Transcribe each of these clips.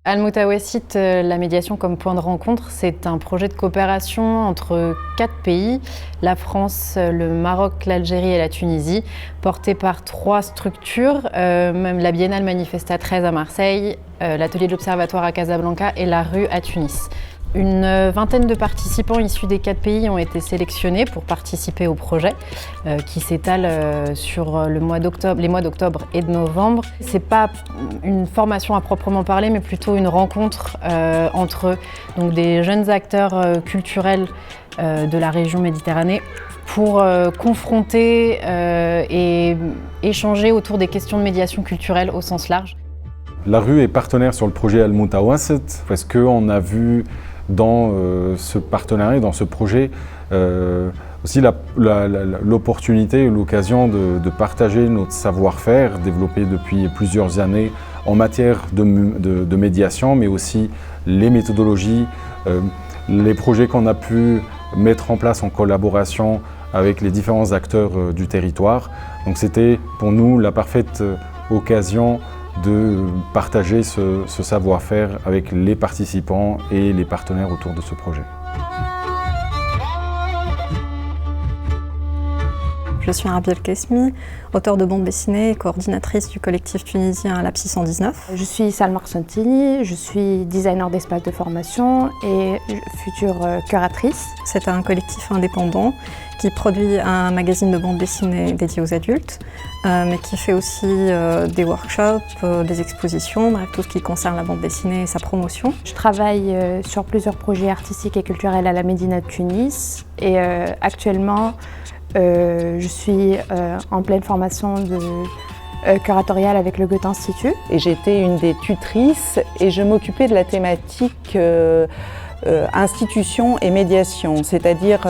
Al Moutawasit, la médiation comme point de rencontre, c'est un projet de coopération entre 4 pays, la France, le Maroc, l'Algérie et la Tunisie, porté par 3 structures, même la Biennale Manifesta 13 à Marseille, l'Atelier de l'Observatoire à Casablanca et la Rue à Tunis. Une vingtaine de participants issus des 4 pays ont été sélectionnés pour participer au projet qui s'étale sur les mois d'octobre et de novembre. Ce n'est pas une formation à proprement parler, mais plutôt une rencontre entre donc, des jeunes acteurs culturels de la région Méditerranée pour confronter et échanger autour des questions de médiation culturelle au sens large. La Rue est partenaire sur le projet Al Moutawasit parce qu'on a vu dans ce partenariat, dans ce projet, aussi l'opportunité et l'occasion de partager notre savoir-faire développé depuis plusieurs années en matière de médiation, mais aussi les méthodologies, les projets qu'on a pu mettre en place en collaboration avec les différents acteurs du territoire. Donc c'était pour nous la parfaite occasion de partager ce savoir-faire avec les participants et les partenaires autour de ce projet. Je suis Rabia El-Kesmi, auteure de bande dessinée et coordinatrice du collectif tunisien Lapsi 119. Je suis Salma Rsantini, je suis designer d'espace de formation et future curatrice. C'est un collectif indépendant qui produit un magazine de bande dessinée dédié aux adultes, mais qui fait aussi des workshops, des expositions, bref, tout ce qui concerne la bande dessinée et sa promotion. Je travaille sur plusieurs projets artistiques et culturels à la Médina de Tunis et actuellement je suis en pleine formation curatoriale avec le Goethe Institut. Et j'étais une des tutrices et je m'occupais de la thématique institution et médiation, c'est-à-dire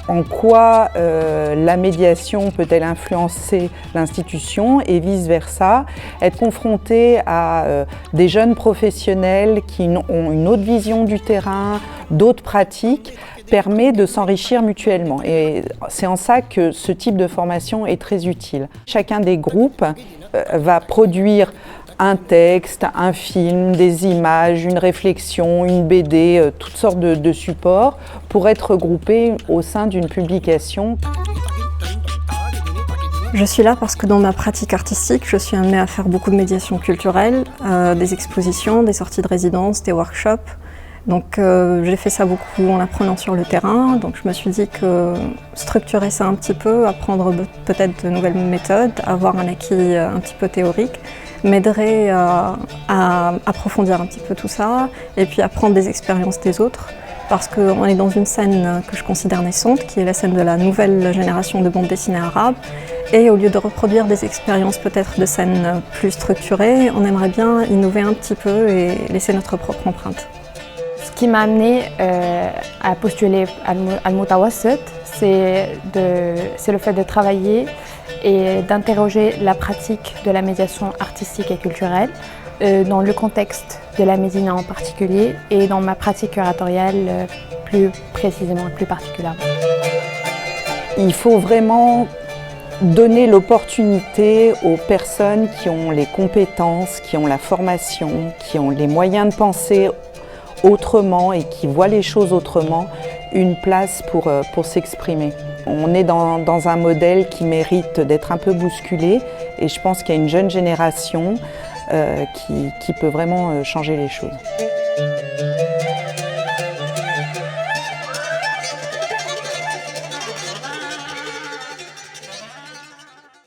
en quoi la médiation peut-elle influencer l'institution et vice-versa, être confrontée à des jeunes professionnels qui ont une autre vision du terrain, d'autres pratiques, permet de s'enrichir mutuellement. Et c'est en ça que ce type de formation est très utile. Chacun des groupes va produire un texte, un film, des images, une réflexion, une BD, toutes sortes de supports pour être regroupés au sein d'une publication. Je suis là parce que dans ma pratique artistique, je suis amenée à faire beaucoup de médiation culturelle, des expositions, des sorties de résidence, des workshops. Donc j'ai fait ça beaucoup en apprenant sur le terrain, donc je me suis dit que structurer ça un petit peu, apprendre peut-être de nouvelles méthodes, avoir un acquis un petit peu théorique, m'aiderait à approfondir un petit peu tout ça et puis apprendre des expériences des autres. Parce qu'on est dans une scène que je considère naissante, qui est la scène de la nouvelle génération de bande dessinée arabe. Et au lieu de reproduire des expériences peut-être de scènes plus structurées, on aimerait bien innover un petit peu et laisser notre propre empreinte. Ce qui m'a amené à postuler Al Moutawasit, c'est le fait de travailler et d'interroger la pratique de la médiation artistique et culturelle dans le contexte de la Médina en particulier et dans ma pratique curatoriale plus précisément et plus particulièrement. Il faut vraiment donner l'opportunité aux personnes qui ont les compétences, qui ont la formation, qui ont les moyens de penser autrement et qui voient les choses autrement, une place pour s'exprimer. On est dans un modèle qui mérite d'être un peu bousculé et je pense qu'il y a une jeune génération qui peut vraiment changer les choses.